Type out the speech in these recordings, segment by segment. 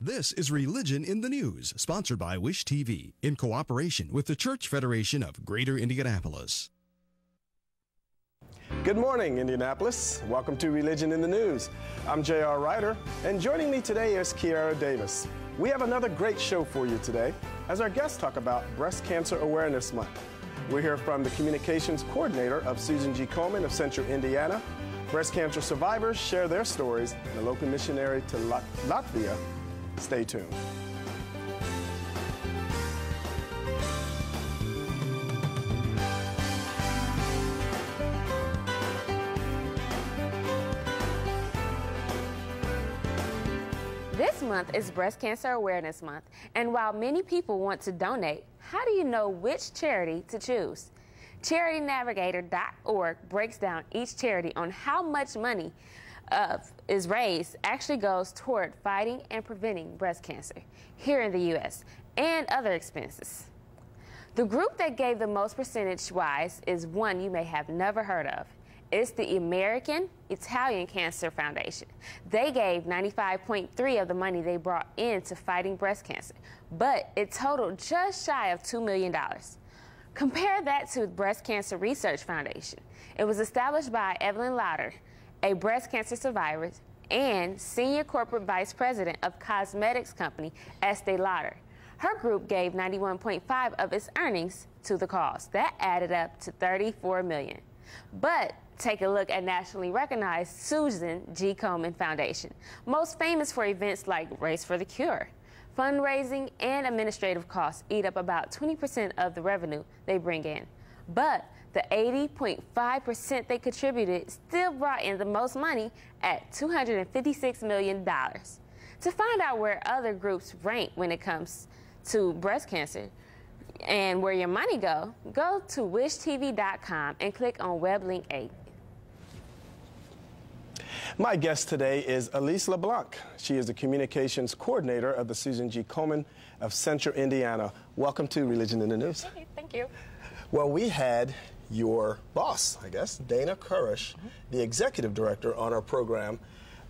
This is Religion in the News, sponsored by Wish TV, in cooperation with the Church Federation of Greater Indianapolis. Good morning, Indianapolis. Welcome to Religion in the News. I'm J.R. Ryder, and joining me today is Kiara Davis. We have another great show for you today as our guests talk about Breast Cancer Awareness Month. We'll hear from the communications coordinator of Susan G. Komen of Central Indiana. Breast cancer survivors share their stories, and a local missionary to Latvia. Stay tuned. This month is Breast Cancer Awareness Month, and while many people want to donate, how do you know which charity to choose? CharityNavigator.org breaks down each charity on how much money is raised actually goes toward fighting and preventing breast cancer here in the U.S. and other expenses. The group that gave the most percentage-wise is one you may have never heard of. It's the American Italian Cancer Foundation. They gave 95.3% of the money they brought in to fighting breast cancer, but it totaled just shy of $2 million. Compare that to the Breast Cancer Research Foundation. It was established by Evelyn Lauder, a breast cancer survivor and senior corporate vice president of cosmetics company Estee Lauder. Her group gave 91.5% of its earnings to the cause. That added up to $34 million. But take a look at nationally recognized Susan G. Komen Foundation, most famous for events like Race for the Cure. Fundraising and administrative costs eat up about 20% of the revenue they bring in. But the 80.5% they contributed still brought in the most money at $256 million. To find out where other groups rank when it comes to breast cancer and where your money go to wishtv.com and click on web link 8. My guest today is Elise LeBlanc. She is the communications coordinator of the Susan G. Komen of Central Indiana. Welcome to Religion in the News. Okay, thank you. Well, we had your boss, I guess, Dana Koresh, the executive director, on our program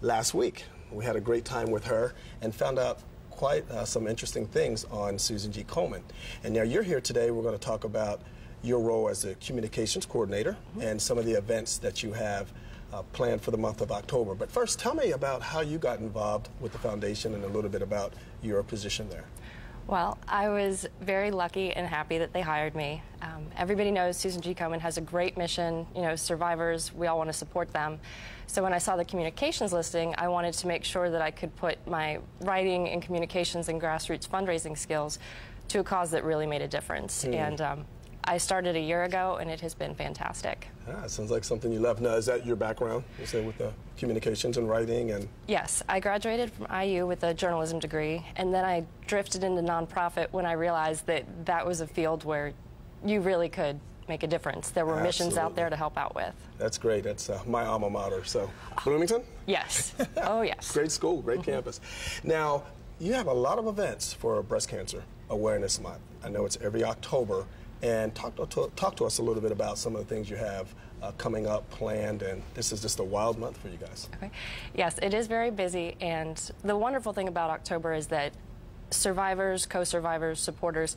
last week. We had a great time with her and found out quite some interesting things on Susan G. Komen. And now you're here today. We're going to talk about your role as the communications coordinator and some of the events that you have planned for the month of October. But first, tell me about how you got involved with the foundation and a little bit about your position there. Well, I was very lucky and happy that they hired me. Everybody knows Susan G. Komen has a great mission. You know, survivors, we all want to support them. So when I saw the communications listing, I wanted to make sure that I could put my writing and communications and grassroots fundraising skills to a cause that really made a difference. And I started a year ago, and it has been fantastic. Ah, it sounds like something you love. Now, is that your background, you say, with the communications and writing? And yes, I graduated from IU with a journalism degree, and then I drifted into nonprofit when I realized that that was a field where you really could make a difference. There were missions out there to help out with. That's great. That's my alma mater. So, Bloomington? Yes. Oh, yes. Great school, great campus. Now, you have a lot of events for Breast Cancer Awareness Month. I know it's every October. And talk to us a little bit about some of the things you have coming up, planned, and this is just a wild month for you guys. Okay. Yes, it is very busy, and the wonderful thing about October is that survivors, co-survivors, supporters,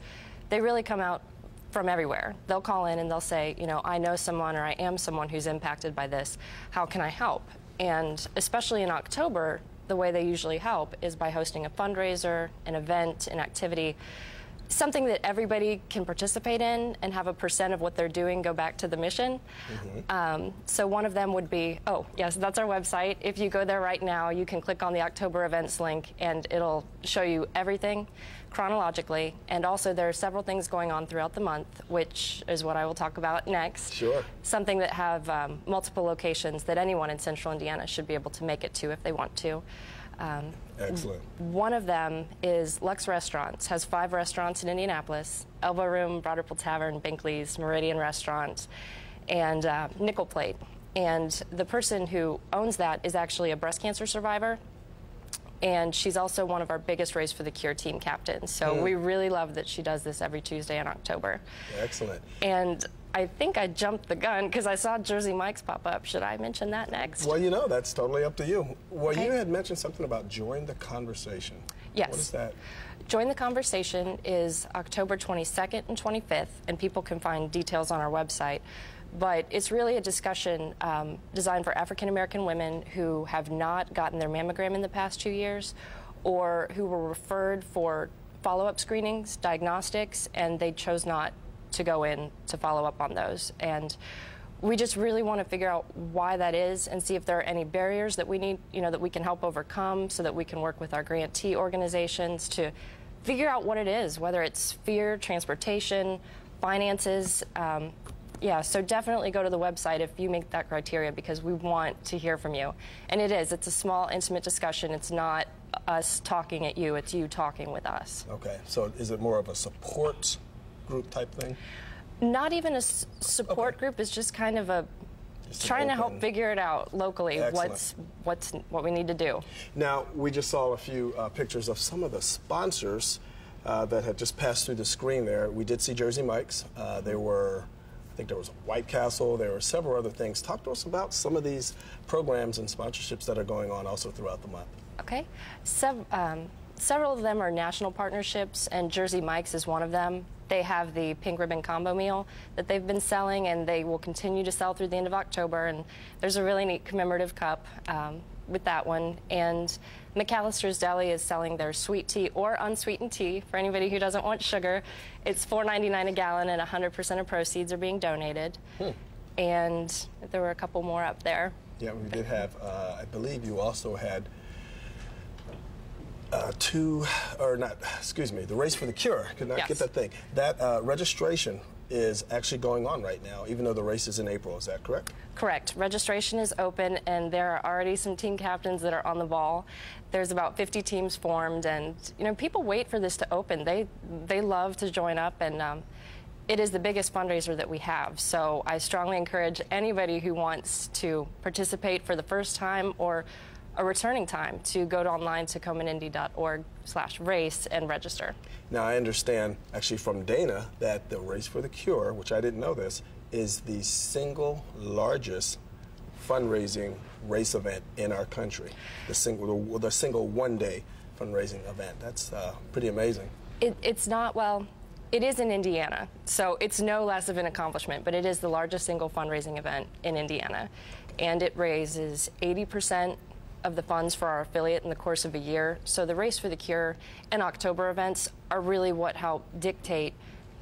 they really come out from everywhere. They'll call in and they'll say, you know, I know someone or I am someone who's impacted by this. How can I help? And especially in October, the way they usually help is by hosting a fundraiser, an event, an activity, something that everybody can participate in and have a percent of what they're doing go back to the mission. So one of them would be, oh, yes, that's our website. If you go there right now, you can click on the October events link, and it'll show you everything chronologically. And also there are several things going on throughout the month, which is what I will talk about next. Sure. Something that have multiple locations that anyone in Central Indiana should be able to make it to if they want to. Excellent. One of them is Lux Restaurants, has 5 restaurants in Indianapolis: Elbow Room, Broad Ripple Tavern, Binkley's, Meridian Restaurant, and Nickel Plate. And the person who owns that is actually a breast cancer survivor. And she's also one of our biggest Race for the Cure team captains. So we really love that she does this every Tuesday in October. Excellent. And I think I jumped the gun because I saw Jersey Mike's pop up. Should I mention that next? Well, you know, that's totally up to you. Well, Okay. you had mentioned something about Join the Conversation. Yes. What is that? Join the Conversation is October 22nd and 25th, and people can find details on our website. But it's really a discussion designed for African American women who have not gotten their mammogram in the past 2 years, or who were referred for follow-up screenings, diagnostics, and they chose not to go in to follow up on those. And we just really want to figure out why that is and see if there are any barriers that we need, that we can help overcome, so that we can work with our grantee organizations to figure out what it is, whether it's fear, transportation, finances. Yeah, so definitely go to the website if you meet that criteria, because we want to hear from you. And it's a small, intimate discussion. It's not us talking at you, it's you talking with us. Okay, so is it more of a support group type thing? Not even a support group. It's just kind of trying to help figure it out locally. Excellent. What we need to do. Now, we just saw a few pictures of some of the sponsors that had just passed through the screen there. We did see Jersey Mike's. I think there was White Castle. There were several other things. Talk to us about some of these programs and sponsorships that are going on also throughout the month. Okay. Several of them are national partnerships, and Jersey Mike's is one of them. They have the Pink Ribbon Combo Meal that they've been selling, and they will continue to sell through the end of October. And there's a really neat commemorative cup with that one. And McAllister's Deli is selling their sweet tea or unsweetened tea for anybody who doesn't want sugar. It's $4.99 a gallon, and 100% of proceeds are being donated. And there were a couple more up there. Yeah, we did have, I believe you also had the Race for the Cure. Could not get that thing. That registration is actually going on right now, even though the race is in April. Is that correct? Correct. Registration is open, and there are already some team captains that are on the ball. There's about 50 teams formed, and people wait for this to open. They love to join up, and it is the biggest fundraiser that we have. So I strongly encourage anybody who wants to participate for the first time or a returning time to go online to comenindy.org/race and register. Now, I understand actually from Dana that the Race for the Cure, which I didn't know this, is the single largest fundraising race event in our country. The single one-day fundraising event. That's pretty amazing. It's not, well, it is in Indiana, so it's no less of an accomplishment, but it is the largest single fundraising event in Indiana. And it raises 80% of the funds for our affiliate in the course of a year. So the Race for the Cure and October events are really what help dictate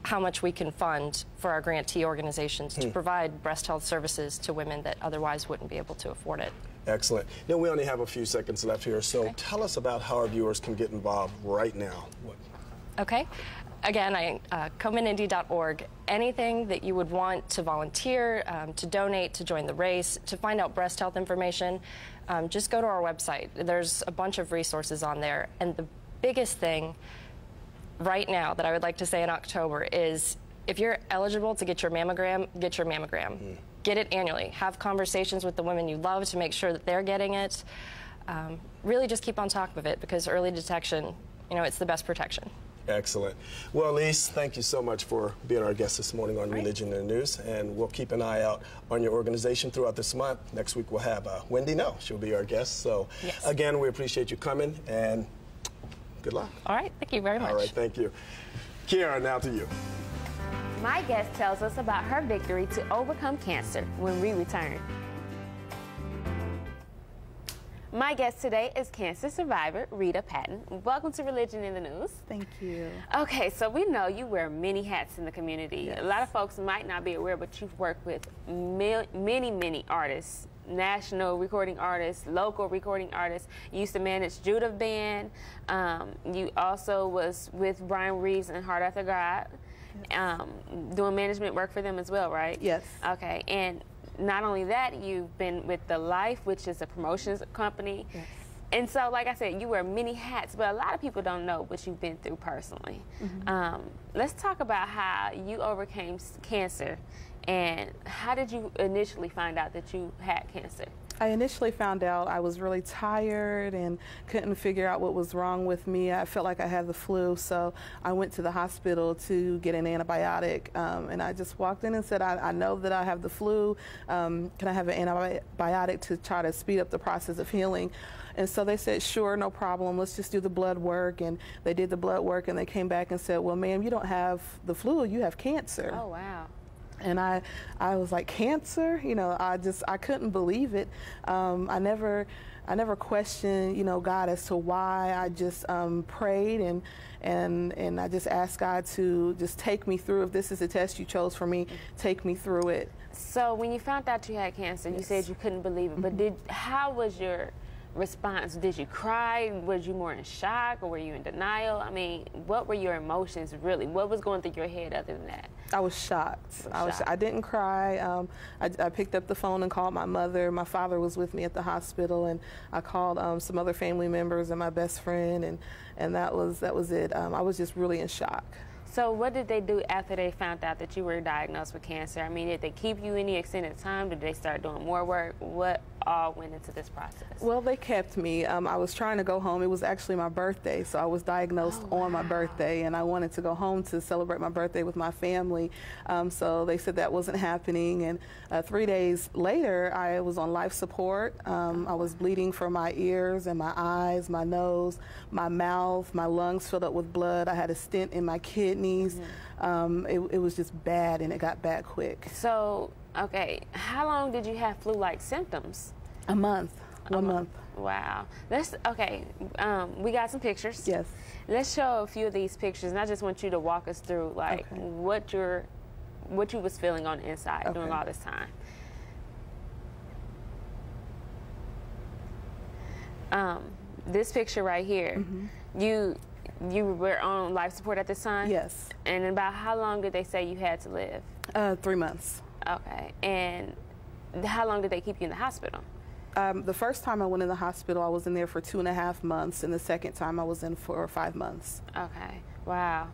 how much we can fund for our grantee organizations to provide breast health services to women that otherwise wouldn't be able to afford it. Excellent. Now, we only have a few seconds left here, so tell us about how our viewers can get involved right now. Okay. Again, comenindy.org. Anything that you would want to volunteer, to donate, to join the race, to find out breast health information, just go to our website. There's a bunch of resources on there. And the biggest thing right now that I would like to say in October is, if you're eligible to get your mammogram, get your mammogram. Get it annually. Have conversations with the women you love to make sure that they're getting it. Really just keep on top of it, because early detection, it's the best protection. Excellent. Well, Elise, thank you so much for being our guest this morning on Religion in the News, and we'll keep an eye out on your organization throughout this month. Next week we'll have Wendy No. She'll be our guest. So, again, we appreciate you coming, and good luck. All right. Thank you very much. All right. Thank you. Kiara, now to you. My guest tells us about her victory to overcome cancer when we return. My guest today is cancer survivor Rita Patton. Welcome to Religion in the News. Thank you. Okay, so we know you wear many hats in the community. Yes. A lot of folks might not be aware, but you've worked with many artists, national recording artists, local recording artists. You used to manage Judah Band. You also was with Brian Reeves and Heart After God, doing management work for them as well, right? Yes. Okay, and not only that, you've been with The Life, which is a promotions company. Yes. And so, like I said, you wear many hats, but a lot of people don't know what you've been through personally. Let's talk about how you overcame cancer, and how did you initially find out that you had cancer? I initially found out I was really tired and couldn't figure out what was wrong with me. I felt like I had the flu, so I went to the hospital to get an antibiotic, and I just walked in and said, I know that I have the flu. Can I have an antibiotic to try to speed up the process of healing? And so they said, sure, no problem. Let's just do the blood work. And they did the blood work, and they came back and said, well, ma'am, you don't have the flu, you have cancer. Oh, wow. And I was like, cancer? You know, I couldn't believe it. I never questioned, you know, God as to why. I just prayed and I just asked God to just take me through. If this is a test you chose for me, take me through it. So when you found out you had cancer, you said you couldn't believe it, but how was your response? Did you cry? Was you more in shock, or were you in denial? I mean, what were your emotions really? What was going through your head other than that? I was shocked. I didn't cry. I picked up the phone and called my mother. My father was with me at the hospital, and I called some other family members and my best friend, and that was it. I was just really in shock. So what did they do after they found out that you were diagnosed with cancer? I mean, did they keep you any extended time? Did they start doing more work? What all went into this process? Well, they kept me. I was trying to go home. It was actually my birthday, so I was diagnosed on my birthday, and I wanted to go home to celebrate my birthday with my family. So they said that wasn't happening, and 3 days later, I was on life support. I was bleeding from my ears and my eyes, my nose, my mouth, my lungs filled up with blood. I had a stent in my kidneys. It was just bad, and it got bad quick. So, okay, how long did you have flu-like symptoms? A month. One month. Wow. We got some pictures. Yes. Let's show a few of these pictures, and I just want you to walk us through, like, what you was feeling on the inside during all this time. This picture right here, you were on life support at this time? Yes. And about how long did they say you had to live? 3 months. Okay. And how long did they keep you in the hospital? The first time I went in the hospital, I was in there for 2.5 months, and the second time I was in for 5 months. Okay. Wow.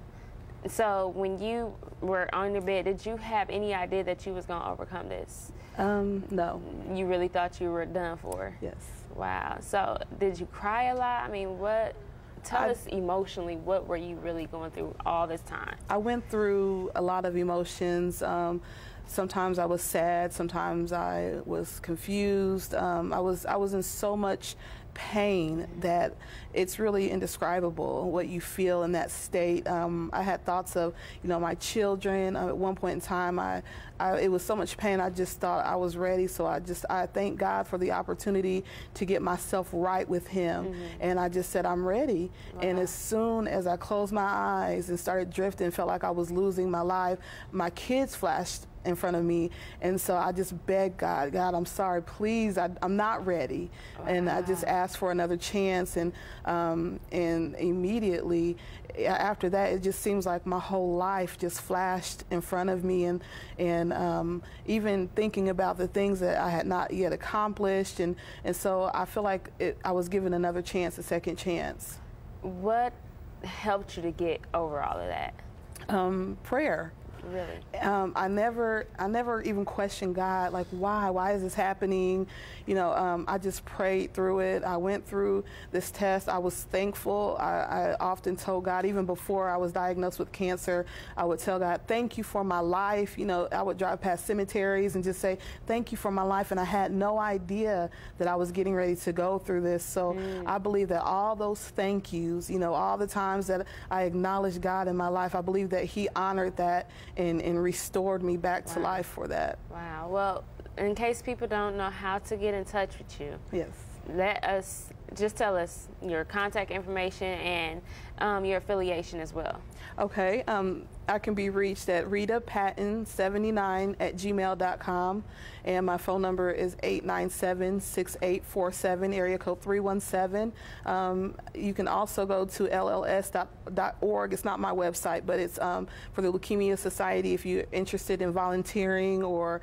So when you were on your bed, did you have any idea that you was going to overcome this? No. You really thought you were done for? Yes. Wow. So did you cry a lot? I mean, tell us emotionally, what were you really going through all this time? I went through a lot of emotions. Sometimes I was sad. Sometimes I was confused. I was in so much pain that it's really indescribable what you feel in that state. I had thoughts of, you know, my children. At one point in time, it was so much pain. I just thought I was ready. So I thank God for the opportunity to get myself right with Him. And I just said, I'm ready. Wow. And as soon as I closed my eyes and started drifting, felt like I was losing my life, my kids flashed in front of me, and so I just begged God, I'm sorry, please, I'm not ready. Wow. And I just asked for another chance, and immediately after that, it just seems like my whole life just flashed in front of me, and even thinking about the things that I had not yet accomplished, and so I feel like I was given another chance, a second chance. What helped you to get over all of that? Prayer. Really? I never even questioned God, like, why is this happening? You know, I just prayed through it. I went through this test. I was thankful. I often told God, even before I was diagnosed with cancer, I would tell God, thank you for my life. You know, I would drive past cemeteries and just say, thank you for my life. And I had no idea that I was getting ready to go through this. So I believe that all those thank yous, you know, all the times that I acknowledged God in my life, I believe that He honored that and restored me back to life for that. Wow. Well, in case people don't know how to get in touch with you, yes, just tell us your contact information and your affiliation as well. Okay. I can be reached at RitaPatton79@gmail.com, and my phone number is 897-6847, area code 317. You can also go to lls.org. It's not my website, but it's for the Leukemia Society. If you're interested in volunteering or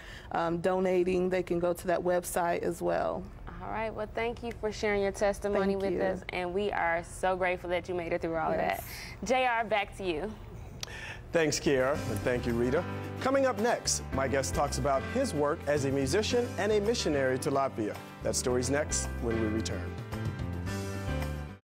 donating, they can go to that website as well. All right. Well, thank you for sharing your testimony with us, and we are so grateful that you made it through all of that. JR, back to you. Thanks, Kiara, and thank you, Rita. Coming up next, my guest talks about his work as a musician and a missionary to Latvia. That story's next when we return.